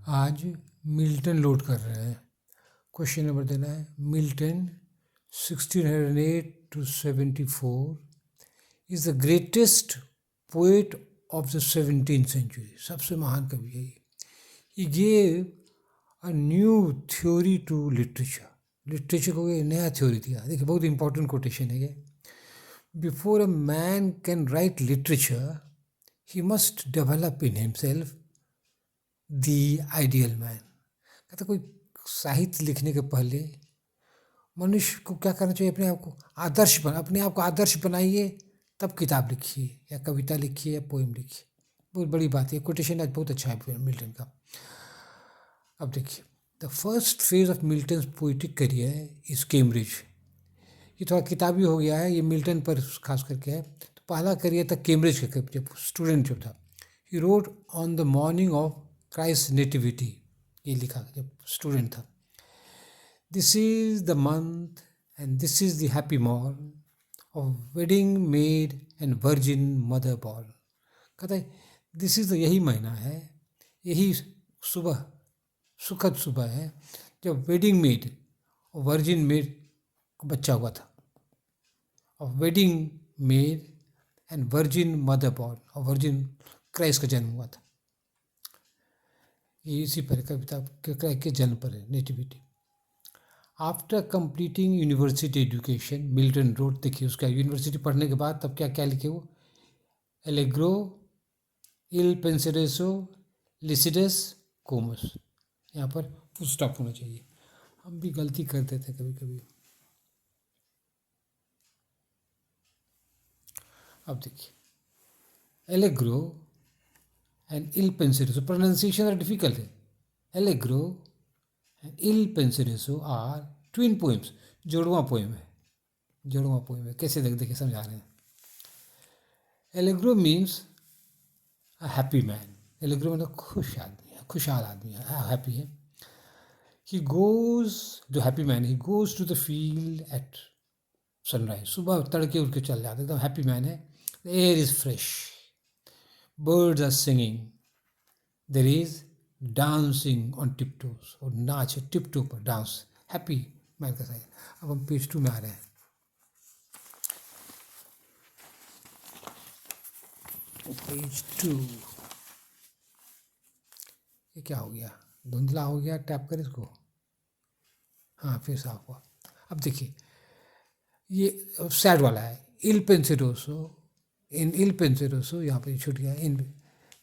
आज Milton load कर रहे हैं। क्वेश्चन नंबर देना है। Milton 1608 to 74 is the greatest poet of the 17th century. सबसे महान कवि है ये। He gave a new theory to literature. Literature को ये नया थ्योरी दिया। देखिए बहुत इंपॉर्टेंट कोटेशन है ये। Before a man can write literature he must develop in himself the ideal man. कहते कोई साहित्य लिखने के पहले मनुष्य को क्या करना चाहिए? अपने आप को आदर्श बनाइए, तब किताब लिखिए या कविता लिखिए या पोएम लिखिए। बहुत बड़ी बात है। कोटेशन आज बहुत अच्छा है मिल्टन का। अब देखिए, the first phase of Milton poetic career is Cambridge. ये थोड़ा किताबी हो गया है, ये मिल्टन पर खास करके है। तो पहला करियर था कैम्ब्रिज का, जब स्टूडेंट जब था। He rode on the morning of Christ nativity, ये लिखा जब स्टूडेंट था। This is the month and this is the happy morn of wedding maid and virgin mother born. कहता है दिस इज, यही महीना है, यही सुबह, सुखद सुबह है जब वेडिंग मेड और वर्जिन मेड को बच्चा हुआ था। Of wedding maid and virgin mother born, और वर्जिन क्राइस्ट का जन्म हुआ था। ये इसी पर कविता क्राइस्ट के जन्म पर है, nativity. After completing university education Milton road, देखिए उसका यूनिवर्सिटी पढ़ने के बाद तब क्या क्या लिखे वो, एलेग्रो, इल पेंसेरेसो, लिसिडस, कोमस। यहाँ पर फुल स्टॉप होना चाहिए। हम भी गलती करते थे कभी कभी। अब देखिए, Allegro and Il Penseroso, pronunciation are difficult है। Allegro and Il Penseroso are twin poems, जोड़वा पोएम है। जोड़वा पोएम है, कैसे देखिए समझा रहे हैं। Allegro means a happy man. Allegro मतलब खुश आदमी है, खुशहाल आदमी है, हैप्पी है। ही गोज, जो happy man, he goes to the field at sunrise, सुबह तड़के उठ के चल जाते, एकदम हैप्पी मैन है। The air is fresh, birds are singing, there is dancing on tiptoes, और नाच है टिपटो पर, डांस, हैप्पी मैन का साइन। अब हम पेज 2 में आ रहे हैं। पेज 2, ये क्या हो गया? धुंधला हो गया, टैप कर इसको। हाँ फिर साफ हुआ। अब देखिए, ये सैड वाला है। इल पेंसिरोसो, इन इल पेंसिरोसो, यहाँ पे छूट गया। In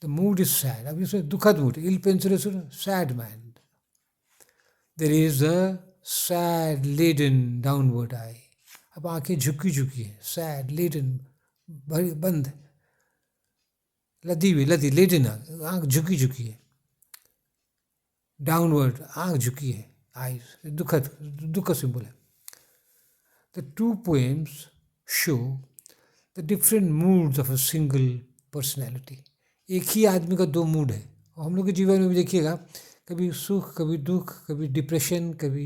the mood is sad, अब इसमें दुखद मूड। Il Penseroso sad mind, there is a sad laden downward eye. अब आंखें झुकी झुकी है, सैड लेडन, बंद, लदी हुई, लदी, लेडन, आंख झुकी झुकी है, डाउनवर्ड आंख झुकी है, आईज, दुखद, दुख का सिंबल है। The two poems show the different moods of a single personality. एक ही आदमी का दो मूड है। और हम लोग के जीवन में भी देखिएगा, कभी सुख, कभी दुख, कभी डिप्रेशन, कभी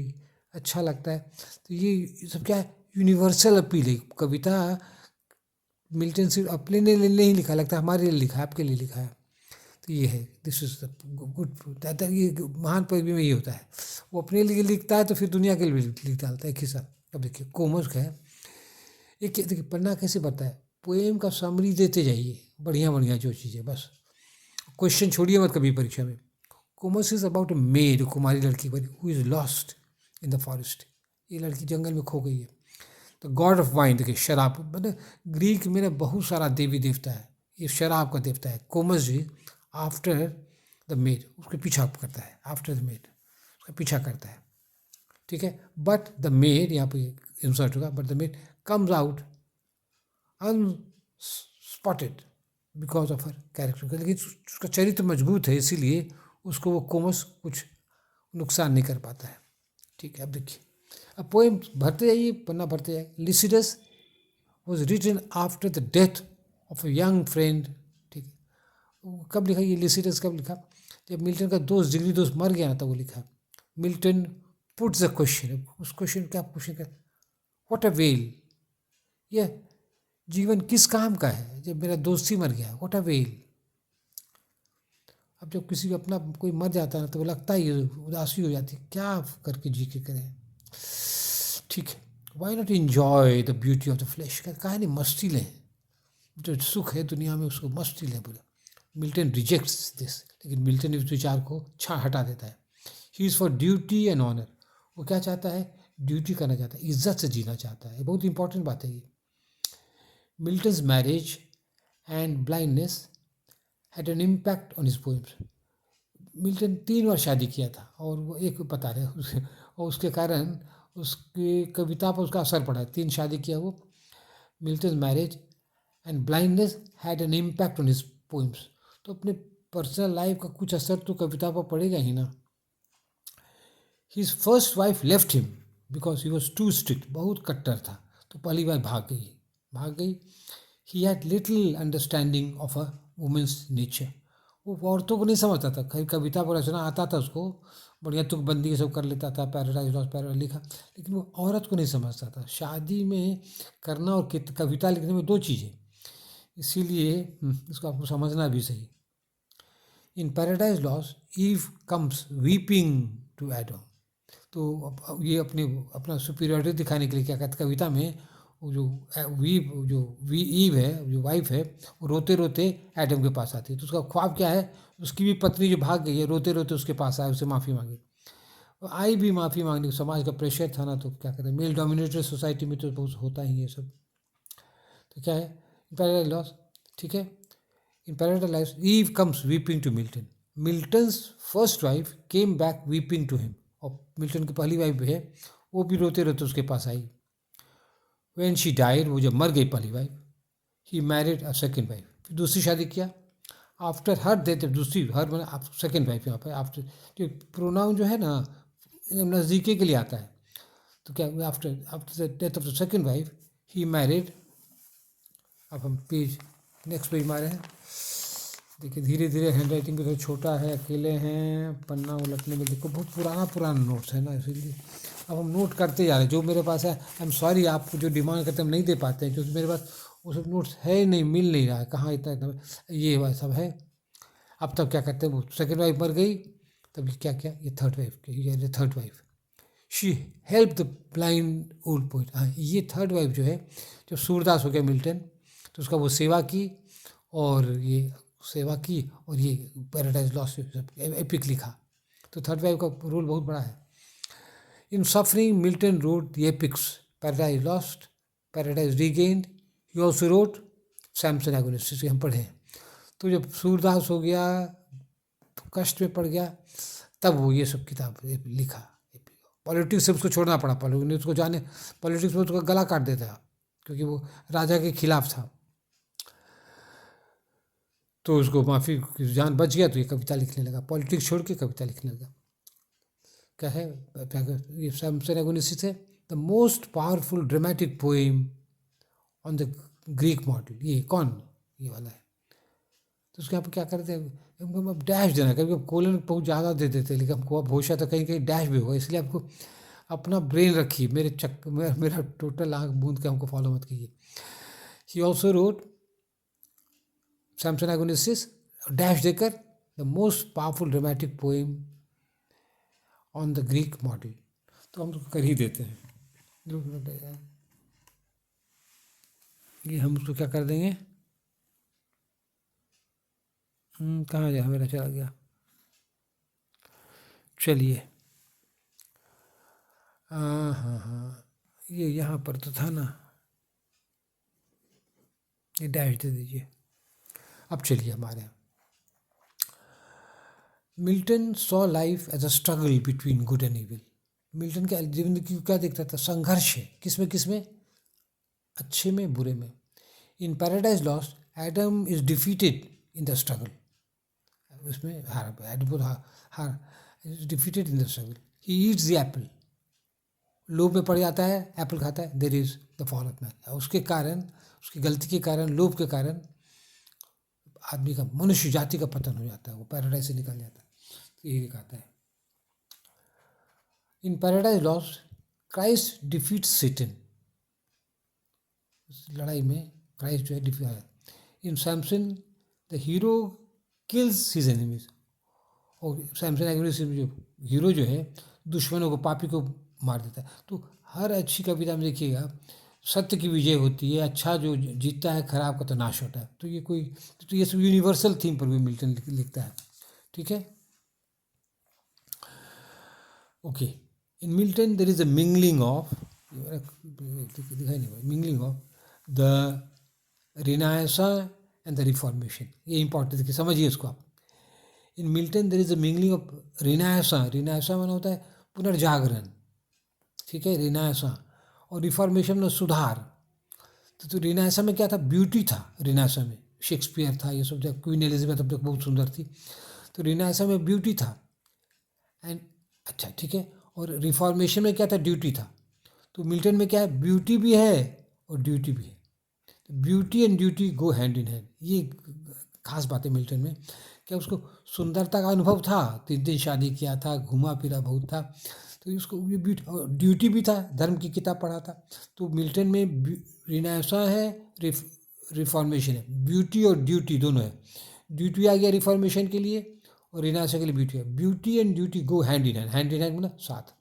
अच्छा लगता है। तो ये सब क्या है? यूनिवर्सल अपील है। कविता मिल्टन सिर्फ अपने लिए नहीं लिखा, लगता है हमारे लिए लिखा है, आपके लिए लिखा है। तो ये है, दिस इज द गुड। ये महान कवि में ये होता है, वो अपने लिए लिखता है तो फिर दुनिया के लिए भी लिख डालता है एक हिस्सा। अब देखिए कोमस का है, एक देखिए पढ़ना कैसे पड़ता है। पोएम का समरी देते जाइए, बढ़िया बढ़िया जो चीज़ें, बस क्वेश्चन छोड़िए मत कभी परीक्षा में। Comus is about a maid, कुमारी लड़की who is lost in the forest. ये लड़की जंगल में खो गई है। तो गॉड ऑफ वाइन, देखिए शराब, मतलब ग्रीक में ना बहुत सारा देवी देवता है, ये शराब का देवता है। Comus ji after the maid, उसके पीछा करता है, आफ्टर द मेड उसका पीछा करता है, ठीक है। बट द मेड, यहाँ पे इंसर्ट होगा, but the maid comes out unspotted because of her character. लेकिन उसका चरित्र मजबूत है, इसीलिए उसको वो कोमस कुछ नुकसान नहीं कर पाता है, ठीक है। अब देखिए, अब पोएम भरते जाइए, पन्ना भरते जाइए। Lycidas was written after the death of a young friend, ठीक है। कब लिखा ये लिसिडस, कब लिखा? जब मिल्टन का दोस्त, जिगरी दोस्त मर गया ना, तब वो लिखा। मिल्टन पुट्स द क्वेश्चन, उस क्वेश्चन क्या क्वेश्चन का, व्हाट अ वेल, यह जीवन किस काम का है जब मेरा दोस्त ही मर गया, व्हाट अ वेल। अब जब किसी का अपना कोई मर जाता है ना तो वो लगता ही है, उदासी हो जाती है, क्या करके जी के करें। ठीक है, why not enjoy the beauty of the flesh, कहा नहीं मस्ती लें, जो सुख है दुनिया में उसको मस्ती लें बोले। मिल्टन रिजेक्ट्स दिस, लेकिन मिल्टन इस विचार को हटा देता है। He is for duty and honour, वो क्या चाहता है, ड्यूटी करना चाहता है, इज्जत से जीना चाहता है। बहुत इंपॉर्टेंट बात है ये। Milton's marriage and blindness had an impact on his poems. Milton 3 बार शादी किया था और वो एक बता रहे हैं और उसके कारण उसकी कविता पर उसका असर पड़ा है। 3 शादी किया वो। Milton marriage and blindness had an impact on his poems, तो अपने पर्सनल लाइफ का कुछ असर तो कविता पर पड़ेगा ही ना। His first wife left him because he was too strict, बहुत कट्टर था, तो पहली बार भाग गई। He had little understanding of a woman's nature, वो औरतों को नहीं समझता था। खैर कविता पर रचना आता था उसको, बढ़िया तुकबंदी ये सब कर लेता था, पैराडाइज लॉस्ट पैराडाइज लिखा, लेकिन वो औरत को नहीं समझता था। शादी में करना और कविता लिखने में 2 चीज़ें, इसीलिए इसको आपको समझना भी सही। In Paradise Lost Eve comes weeping to Adam, तो ये अपना सुपीरियरिटी दिखाने के लिए क्या कहते कविता में, वो जो वी ईव है, जो वाइफ है, वो रोते रोते एडम के पास आती है। तो उसका ख्वाब क्या है, उसकी भी पत्नी जो भाग गई है रोते रोते उसके पास आए, उससे माफ़ी मांगे। आई भी माफ़ी मांगने, समाज का प्रेशर था ना, तो क्या कहते हैं मेल डोमिनेटेड सोसाइटी में तो बहुत होता ही है सब। तो क्या है पैराडाइज लॉस्ट, ठीक है। In Paradise Lost Eve comes weeping to Milton, Milton's first wife came back weeping to him, और मिल्टन की पहली वाइफ है वो भी रोते रोते उसके पास आई। व्हेन शी डाइड, वो जब मर गई पहली wife, he married a second wife, फिर दूसरी शादी किया। आफ्टर हर डेथ, दूसरी हर मतलब सेकेंड वाइफ यहाँ पर आफ्टर, जो प्रोनाउन जो है ना नज़दीकी के लिए आता है, तो क्या after after the death of the second wife he married. अब हम पेज नेक्स्ट पेज मारे हैं, देखिए धीरे धीरे हैंड राइटिंग भी थोड़ा छोटा है, अकेले हैं, पन्ना उलटने में देखो बहुत पुराना नोट्स है ना, इसीलिए अब हम नोट करते जा रहे हैं। जो मेरे पास है, आई एम सॉरी, आप जो डिमांड करते हैं हम नहीं दे पाते हैं, क्योंकि मेरे पास वो सब नोट्स है ही नहीं, मिल नहीं रहा है, कहाँ इतना ये वह सब है। अब तब क्या करते हैं, वो सेकेंड वाइफ मर गई, तब क्या क्या ये third wife she help the blind old poet. हाँ, ये थर्ड वाइफ जो है, जब सूरदास हो गया मिल्टन, तो उसका वो सेवा की, और ये पैराडाइज लॉस्ट एपिक लिखा, तो थर्ड वाइफ का रोल बहुत बड़ा है। In suffering Milton wrote the epics, Paradise Lost, Paradise Regained. He also wrote Samson Agonistes, जिसे हम पढ़े हैं। तो जब सूरदास हो गया, तो कष्ट में पड़ गया, तब वो ये सब किताब लिखा। पॉलिटिक्स से उसको छोड़ना पड़ा, पॉलिटिक्स उसको जाने, पॉलिटिक्स में उसका गला काट देता, क्योंकि वो राजा के खिलाफ था, तो उसको माफ़ी, जान बच गया, तो ये कविता लिखने लगा, पॉलिटिक्स छोड़ के कविता लिखने लगा। क्या है ये सैमसन एगोनिस्ट है the most powerful dramatic poem on the Greek model. ये कौन, ये वाला है। तो उसके यहाँ पर क्या करते हैं, हमको अब डैश देना, कभी कोलन बहुत ज़्यादा दे देते हैं, लेकिन हमको अब होशा तो कहीं कहीं डैश भी होगा, इसलिए आपको अपना ब्रेन रखिए, मेरा टोटल आँख बूंद के हमको फॉलो मत कीजिए। He also wrote Samson Agonistes dash देकर the most powerful dramatic poem on the Greek model, तो हम उसको कर ही देते हैं। ये हम उसको क्या कर देंगे, कहाँ गया मेरा, चला गया, चलिए हाँ, ये यहाँ पर तो था ना, ये डैश दे दीजिए। अब चलिए हमारे यहाँ, Milton saw life as a struggle between good and evil. Milton के जीवन की क्या देखता था, संघर्ष है, किसमें, अच्छे में बुरे में। In Paradise Lost Adam is defeated in the struggle, उसमें एडम हार is defeated in the struggle. He eats the apple, लोभ में पड़ जाता है, एप्पल खाता है, there is the fall of man. उसके कारण, उसकी गलती के कारण, लोभ के कारण आदमी का, मनुष्य जाति का पतन हो जाता है, वो पैराडाइज से निकल जाता है। तो यही दिखाता है। In Paradise lost Christ defeat सेटन, लड़ाई में क्राइस्ट जो है defeat. In Samson the hero kills his enemies, और सैमसन एग्रेसिव जो हीरो जो है दुश्मनों को, पापी को मार देता है। तो हर अच्छी कविता में देखिएगा सत्य की विजय होती है, अच्छा जो जीतता है, खराब का तो नाश होता है। तो ये सब यूनिवर्सल थीम पर भी मिल्टन लिखता है। ठीक है, okay. In Milton there is a mingling of, दिखाई नहीं, mingling of the Renaissance and the Reformation. ये इंपॉर्टेंट देखिए, समझिए इसको आप। In Milton there is a mingling of Renaissance, Renaissance माना होता है पुनर्जागरण, ठीक है, रिनायसा, और रिफॉर्मेशन में सुधार। तो रिनायसा में क्या था, ब्यूटी था रिनायसा में, शेक्सपियर था, ये सब जब क्वीन एलिजाबेथ अब तक बहुत सुंदर थी, तो रिनायसा में ब्यूटी था एंड अच्छा ठीक है। और रिफॉर्मेशन में क्या था, ड्यूटी था। तो मिल्टन में क्या है, ब्यूटी भी है और ड्यूटी भी है। तो beauty and duty go hand in hand, ये खास बात है मिल्टन में। क्या उसको सुंदरता का अनुभव था, 3 शादी किया था, घूमा फिरा बहुत था, तो उसको ये ब्यूटी और ड्यूटी भी था, धर्म की किताब पढ़ा था। तो मिल्टन में रिनायसा है, रिफॉर्मेशन है, ब्यूटी और ड्यूटी दोनों है। ड्यूटी आ गया रिफॉर्मेशन के लिए और रिनायसा के लिए ब्यूटी है। Beauty and duty go hand in hand, hand in hand मतलब साथ।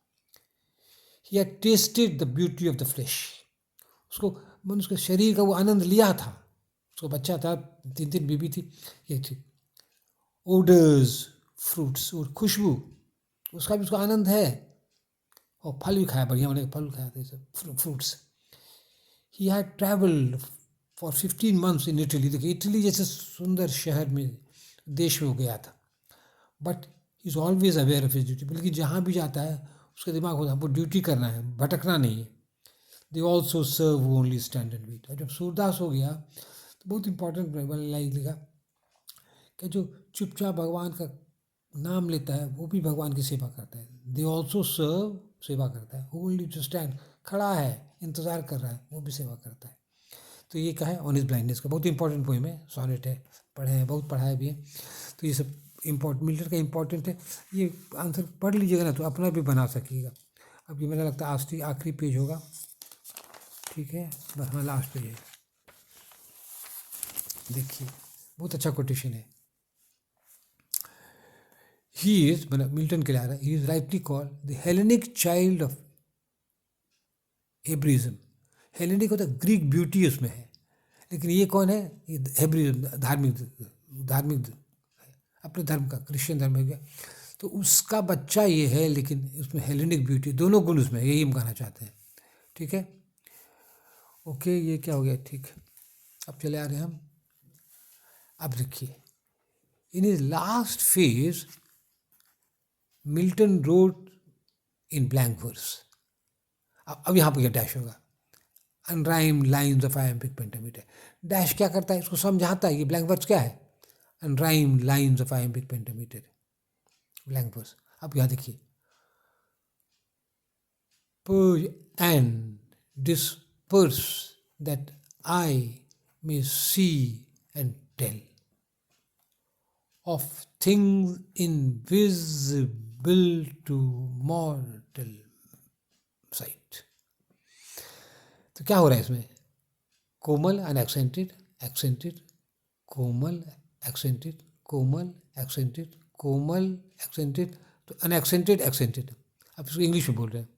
He had tested the beauty of the flash, उसको मन उसके शरीर का वो आनंद लिया था। उसको बच्चा था, 3 बीबी थी, ये थी। ओडर्स, फ्रूट्स और खुशबू, उसका भी उसको आनंद है। और फल भी खाया, बढ़िया बढ़िया फल खाया थे सब, fruits. He had travelled for 15 months in Italy. देखिए इटली जैसे सुंदर शहर में, देश में वो गया था, but he is always aware of his duty. बल्कि जहाँ भी जाता है उसका दिमाग होता है हमको ड्यूटी करना है, भटकना नहीं है। They also serve only stand and wait. और जब सूरदास हो गया तो बहुत इंपॉर्टेंट लाइक लिखा कि जो चुपचाप भगवान का नाम लेता है वो भी भगवान की सेवा करता है। दे ऑल्सो सर्व, सेवा करता है। ओनली टू स्टैंड, खड़ा है, इंतज़ार कर रहा है, वो भी सेवा करता है। तो ये कहा है ऑन हिज ब्लाइंडनेस का, बहुत इंपॉर्टेंट पोइम है, सोनेट है, पढ़े हैं, बहुत पढ़ाया भी है। तो ये सब मिल्टन का इंपॉर्टेंट है। ये आंसर पढ़ लीजिएगा ना तो अपना भी बना सकिएगा। अब ये मेरा लगता है आखिरी पेज होगा, ठीक है, बस हाँ लास्ट पेज है। देखिए बहुत अच्छा कोटेशन है। ही इज, मतलब मिल्टन के लिए आ रहा है, he is rightly called the Hellenic child of हेब्रिज्म। Hellenic होता है ग्रीक ब्यूटी उसमें है, लेकिन ये कौन है, ये हेब्रिज्म, धार्मिक अपने धर्म का, क्रिश्चियन धर्म हो गया, तो उसका बच्चा ये है। लेकिन उसमें हेलेनिक ब्यूटी, दोनों गुण उसमें, यही हम कहना चाहते हैं। ठीक है, ओके, ये क्या हो गया, ठीक। अब चले आ रहे हैं हम। अब देखिए, in his last phase Milton wrote in blank verse. अब यहाँ पर क्या डैश होगा, unrhymed lines of iambic pentameter. Dash क्या करता है, इसको समझाता है। ये ब्लैंक वर्स क्या है, unrhymed lines of iambic pentameter, blank verse. अब यहाँ देखिए, purge and disperse that I may see and tell of things invisible to mortal sight। तो क्या हो रहा है इसमें, कोमल अनएक्सेंटेड, एक्सेंटेड, कोमल एक्सेंटेड, कोमल एक्सेंटेड, कोमल एक्सेंटेड, तो अनएक्सेंटेड एक्सेंटेड। अब इसको इंग्लिश में बोल रहे हैं,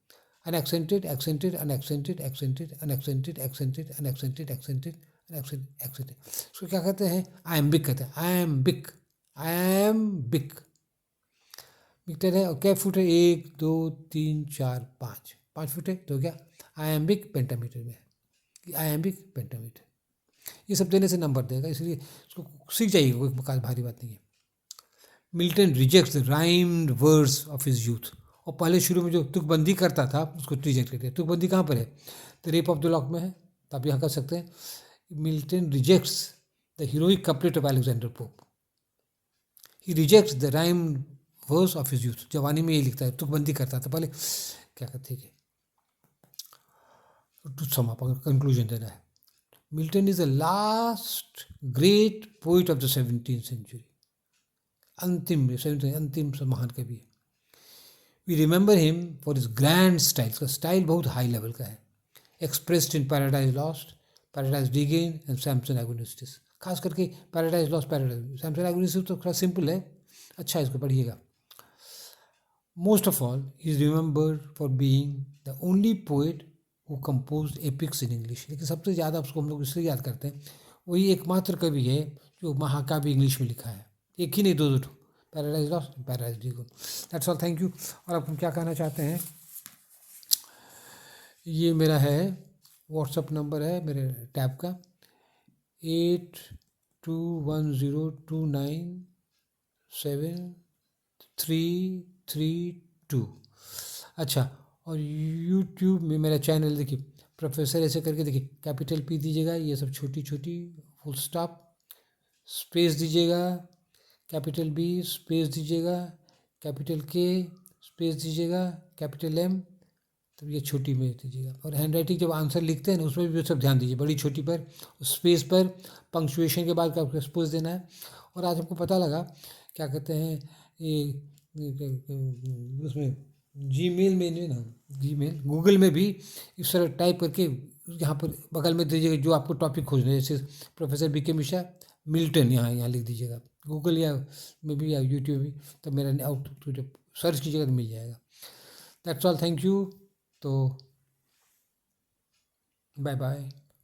unaccented accented, unaccented accented, unaccented accented, unaccented accented, unaccented accented. इसको क्या कहते हैं, आयम्बिक कहते हैं, आयम्बिक, आयम्बिक मीटर है। और क्या फुट है, 1 2 3 4 5, 5 फुट है। तो क्या आयम्बिक पेंटामीटर में है, आयम्बिक पेंटामीटर। ये सब देने से नंबर देगा, इसलिए इसको सीख जाइए, कोई भारी बात नहीं है। Milton rejects the rhymed words of his youth. और पहले शुरू में जो तुकबंदी करता था उसको रिजेक्ट करते हैं। तुकबंदी कहाँ पर है, the Rape of the Lock में है, तो आप यहाँ कर सकते हैं, Milton rejects the heroic couplet of Alexander Pope. He rejects the rhymed verse of his youth. जवानी में ये लिखता है, तुकबंदी करता था पहले, क्या कहते हैं, टू सम अप, कंक्लूजन देना है। Milton is the last great poet of the 17th century। अंतिम से महान कवि है। We remember him for is grand style. इसका स्टाइल बहुत हाई लेवल का है। Expressed in Paradise Lost, Paradise Regained and Samson Agonistes. खास करके Paradise Lost, Paradise Samson Agonistes तो थोड़ा सिंपल है, अच्छा है, इसको पढ़िएगा। Most of all, he is remembered for being the only poet who composed epics in English. लेकिन सबसे ज़्यादा उसको हम लोग इसलिए याद करते हैं, वही एकमात्र कवि है जो महाकाव्य इंग्लिश में लिखा है, एक ही नहीं, दो दो, paradise Lost, paradise D go. That's all, thank you. और अब हम क्या कहना चाहते हैं, ये मेरा है व्हाट्सअप नंबर है मेरे टैब का, 8210297332। अच्छा, और यूट्यूब में मेरा चैनल देखिए, प्रोफेसर ऐसे करके देखिए, कैपिटल पी दीजिएगा, ये सब छोटी छोटी, फुल स्टॉप, स्पेस दीजिएगा, कैपिटल बी, स्पेस दीजिएगा, कैपिटल के, स्पेस दीजिएगा, कैपिटल एम, तो ये छोटी में दीजिएगा। और हैंड राइटिंग जब आंसर लिखते हैं ना, उसमें भी सब ध्यान दीजिए, बड़ी छोटी पर, स्पेस पर, पंक्चुएशन के बाद आपको स्पेस देना है। और आज हमको पता लगा, क्या कहते हैं, उसमें जीमेल में ना, जीमेल गूगल में भी इस तरह टाइप करके यहाँ पर बगल में दीजिएगा जो आपको टॉपिक खोजना है, जैसे प्रोफेसर बी के मिश्रा मिल्टन, यहाँ लिख दीजिएगा, गूगल या में भी या यूट्यूब में, तो मेरा आउट तो जब सर्च कीजिएगा तो मिल जाएगा। That's all, thank you. तो बाय बाय।